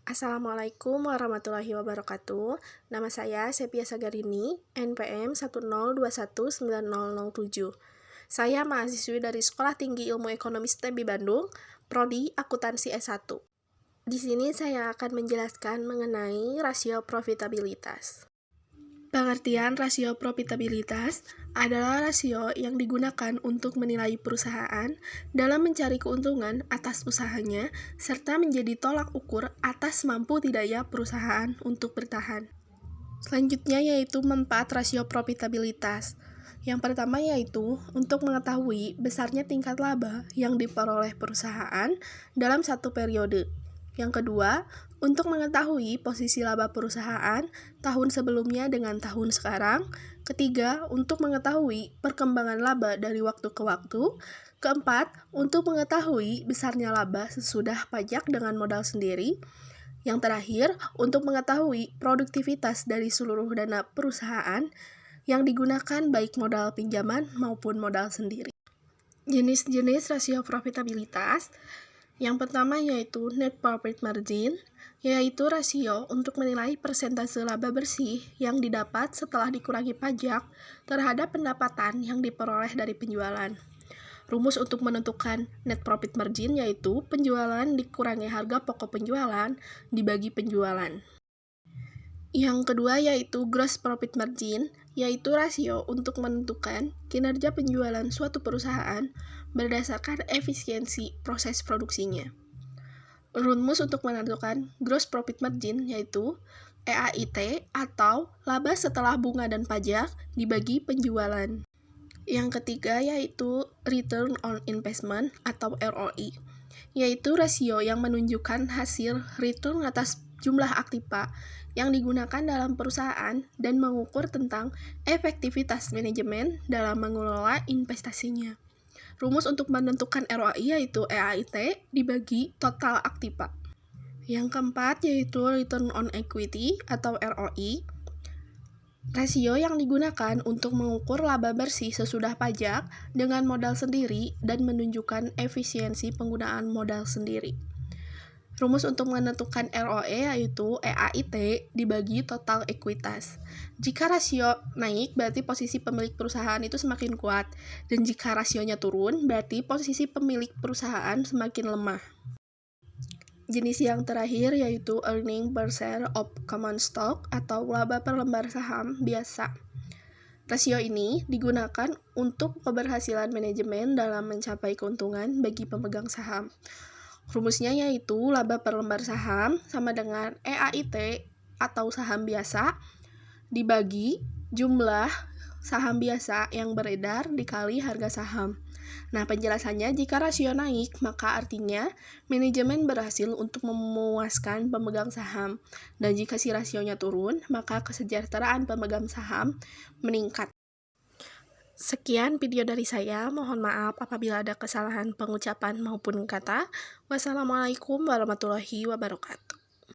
Assalamualaikum warahmatullahi wabarakatuh. Nama saya Sepia Sagarini, NPM 102190007. Saya mahasiswi dari Sekolah Tinggi Ilmu Ekonomi STEB Bandung, Prodi Akuntansi S1. Di sini saya akan menjelaskan mengenai rasio profitabilitas. Pengertian rasio profitabilitas adalah rasio yang digunakan untuk menilai perusahaan dalam mencari keuntungan atas usahanya serta menjadi tolak ukur atas mampu tidaknya perusahaan untuk bertahan. Selanjutnya yaitu manfaat rasio profitabilitas. Yang pertama yaitu untuk mengetahui besarnya tingkat laba yang diperoleh perusahaan dalam satu periode. Yang kedua, untuk mengetahui posisi laba perusahaan tahun sebelumnya dengan tahun sekarang. Ketiga, untuk mengetahui perkembangan laba dari waktu ke waktu. Keempat, untuk mengetahui besarnya laba sesudah pajak dengan modal sendiri. Yang terakhir, untuk mengetahui produktivitas dari seluruh dana perusahaan yang digunakan baik modal pinjaman maupun modal sendiri. Jenis-jenis rasio profitabilitas. Yang pertama yaitu net profit margin, yaitu rasio untuk menilai persentase laba bersih yang didapat setelah dikurangi pajak terhadap pendapatan yang diperoleh dari penjualan. Rumus untuk menentukan net profit margin yaitu penjualan dikurangi harga pokok penjualan dibagi penjualan. Yang kedua yaitu gross profit margin, yaitu rasio untuk menentukan kinerja penjualan suatu perusahaan berdasarkan efisiensi proses produksinya. Rumus untuk menentukan gross profit margin yaitu EAIT atau laba setelah bunga dan pajak dibagi penjualan. Yang ketiga yaitu return on investment atau ROI, yaitu rasio yang menunjukkan hasil return atas jumlah aktiva yang digunakan dalam perusahaan dan mengukur tentang efektivitas manajemen dalam mengelola investasinya. Rumus untuk menentukan ROI yaitu EAIT dibagi total aktiva. Yang keempat yaitu return on equity atau ROE, rasio yang digunakan untuk mengukur laba bersih sesudah pajak dengan modal sendiri dan menunjukkan efisiensi penggunaan modal sendiri. Rumus untuk menentukan ROE yaitu EAIT dibagi total ekuitas. Jika rasio naik, berarti posisi pemilik perusahaan itu semakin kuat. Dan jika rasionya turun, berarti posisi pemilik perusahaan semakin lemah. Jenis yang terakhir yaitu earning per share of common stock atau laba per lembar saham biasa. Rasio ini digunakan untuk keberhasilan manajemen dalam mencapai keuntungan bagi pemegang saham. Rumusnya yaitu laba per lembar saham sama dengan EAIT atau saham biasa dibagi jumlah saham biasa yang beredar dikali harga saham. Nah, penjelasannya jika rasio naik, maka artinya manajemen berhasil untuk memuaskan pemegang saham. Dan jika si rasionya turun, maka kesejahteraan pemegang saham meningkat. Sekian video dari saya, mohon maaf apabila ada kesalahan pengucapan maupun kata. Wassalamualaikum warahmatullahi wabarakatuh.